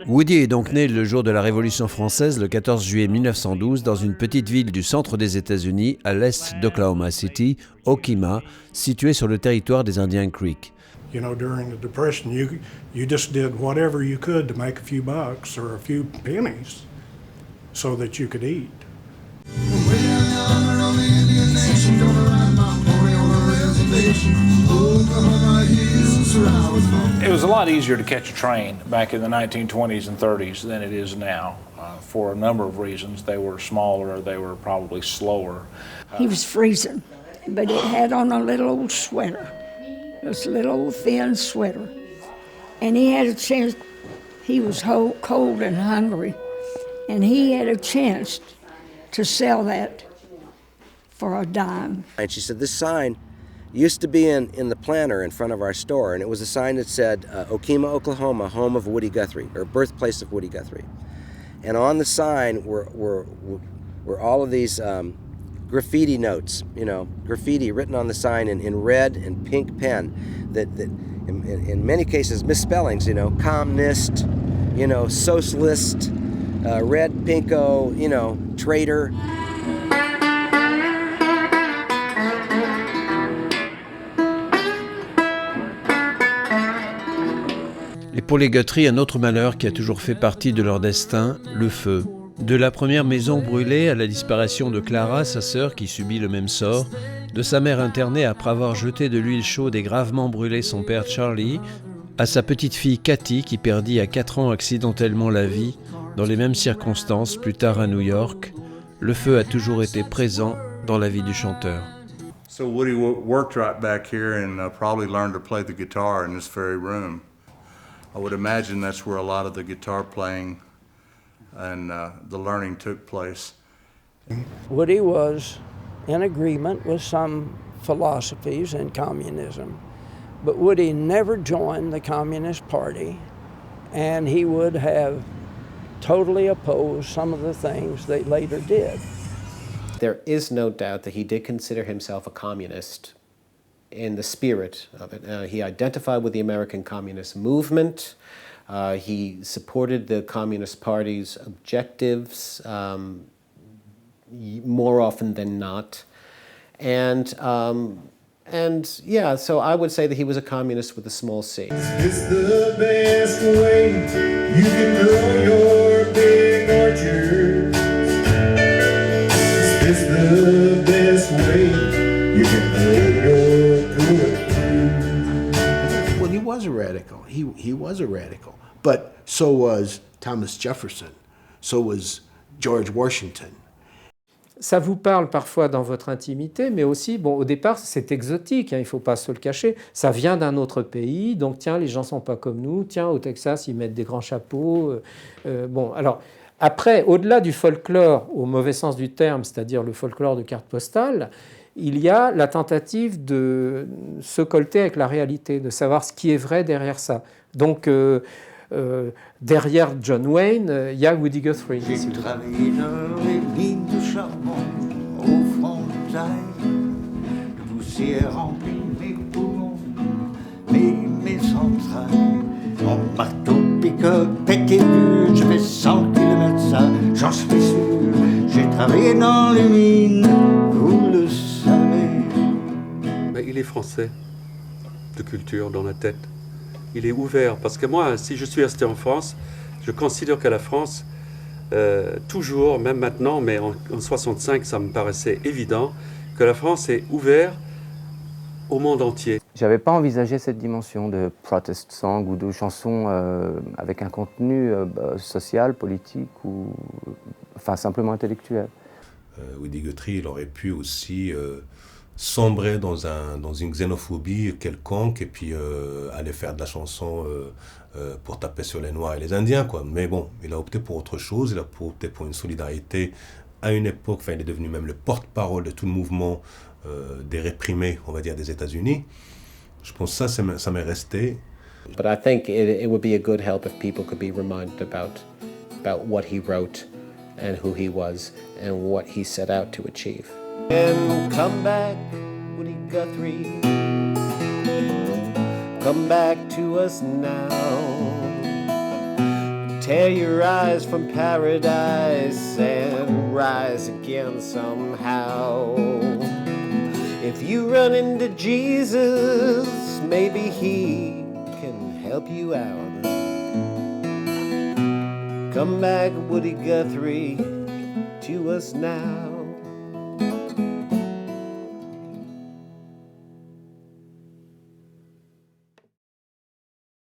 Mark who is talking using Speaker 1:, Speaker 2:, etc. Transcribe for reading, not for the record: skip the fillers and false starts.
Speaker 1: Woody est donc né le jour de la Révolution française, le 14 juillet 1912, dans une petite ville du centre des États Unis, à l'est d'Oklahoma City, Okemah, située sur le territoire des Indian Creek.
Speaker 2: You know, during the Depression, you just did whatever you could to make a few bucks or a few pennies so that you could eat.
Speaker 3: It was a lot easier to catch a train back in the 1920s and 30s than it is now. For a number of reasons. They were smaller, they were probably slower.
Speaker 4: He was freezing, but it had on a little old sweater, this little old thin sweater. And he had a chance, he was cold and hungry, and he had a chance to sell that for a dime.
Speaker 5: And she said, this sign used to be in the planter in front of our store, and it was a sign that said, Okemah, Oklahoma, home of Woody Guthrie, or birthplace of Woody Guthrie. And on the sign were all of these graffiti notes, you know, graffiti written on the sign in red and pink pen that in many cases misspellings, you know, communist, you know, socialist, red, pinko, you know, traitor.
Speaker 1: Et pour les Guthrie, un autre malheur qui a toujours fait partie de leur destin, le feu. De la première maison brûlée à la disparition de Clara, sa sœur, qui subit le même sort, de sa mère internée après avoir jeté de l'huile chaude et gravement brûlé son père Charlie, à sa petite fille Cathy qui perdit à 4 ans accidentellement la vie, dans les mêmes circonstances plus tard à New York, le feu a toujours été présent dans la vie du chanteur.
Speaker 6: So Woody worked right back here and probably learned to play the guitar in this very room. I would imagine that's where a lot of the guitar playing and the learning took place.
Speaker 7: Woody was in agreement with some philosophies in communism, but Woody never joined the Communist Party, and he would have totally opposed some of the things they later did.
Speaker 8: There is no doubt that he did consider himself a communist in the spirit of it. He identified with the American Communist movement. He supported the Communist Party's objectives more often than not. And yeah, so I would say that he was a communist with a small c.
Speaker 9: It's the best way you can grow your big orchard. It's the best way you can put your
Speaker 10: Well, he was a radical. He was a radical. But so was Thomas Jefferson. So was George Washington.
Speaker 11: Ça vous parle parfois dans votre intimité, mais aussi, bon, au départ, c'est exotique, hein, il ne faut pas se le cacher. Ça vient d'un autre pays, donc tiens, les gens ne sont pas comme nous. Tiens, au Texas, ils mettent des grands chapeaux. Bon, alors, après, au-delà du folklore, au mauvais sens du terme, c'est-à-dire le folklore de carte postale, il y a la tentative de se colter avec la réalité, de savoir ce qui est vrai derrière ça. Donc, derrière John Wayne, il y a Woody Guthrie.
Speaker 9: J'ai travaillé dans les mines de charbon au frontail. Le poussière remplit mes poumons, mes entrailles. Mon marteau picote, pète et dur, je fais 100 km ça, j'en suis sûr. J'ai travaillé dans les mines, vous le savez.
Speaker 12: Mais il est français, de culture dans la tête. Il est ouvert, parce que moi, si je suis resté en France, je considère que la France, toujours, même maintenant, mais en 65, ça me paraissait évident, que la France est ouverte au monde entier.
Speaker 13: Je n'avais pas envisagé cette dimension de protest song ou de chansons avec un contenu social, politique ou enfin simplement intellectuel.
Speaker 14: Woody Guthrie, il aurait pu aussi sombrer dans une xénophobie quelconque et puis aller faire de la chanson pour taper sur les Noirs et les Indiens, quoi. Mais bon, il a opté pour autre chose, il a opté pour une solidarité à une époque, enfin il est devenu même le porte-parole de tout le mouvement des réprimés, on va dire, des États Unis. Je pense que ça m'est resté.
Speaker 8: But I think it would be a good help if people could be reminded about what he wrote and who he was and what he set out to achieve.
Speaker 9: And come back, Woody Guthrie. Come back to us now.
Speaker 8: tear your eyes from paradise and rise again somehow. If you run into Jesus, maybe he can help you out. Come back, Woody Guthrie, to us now.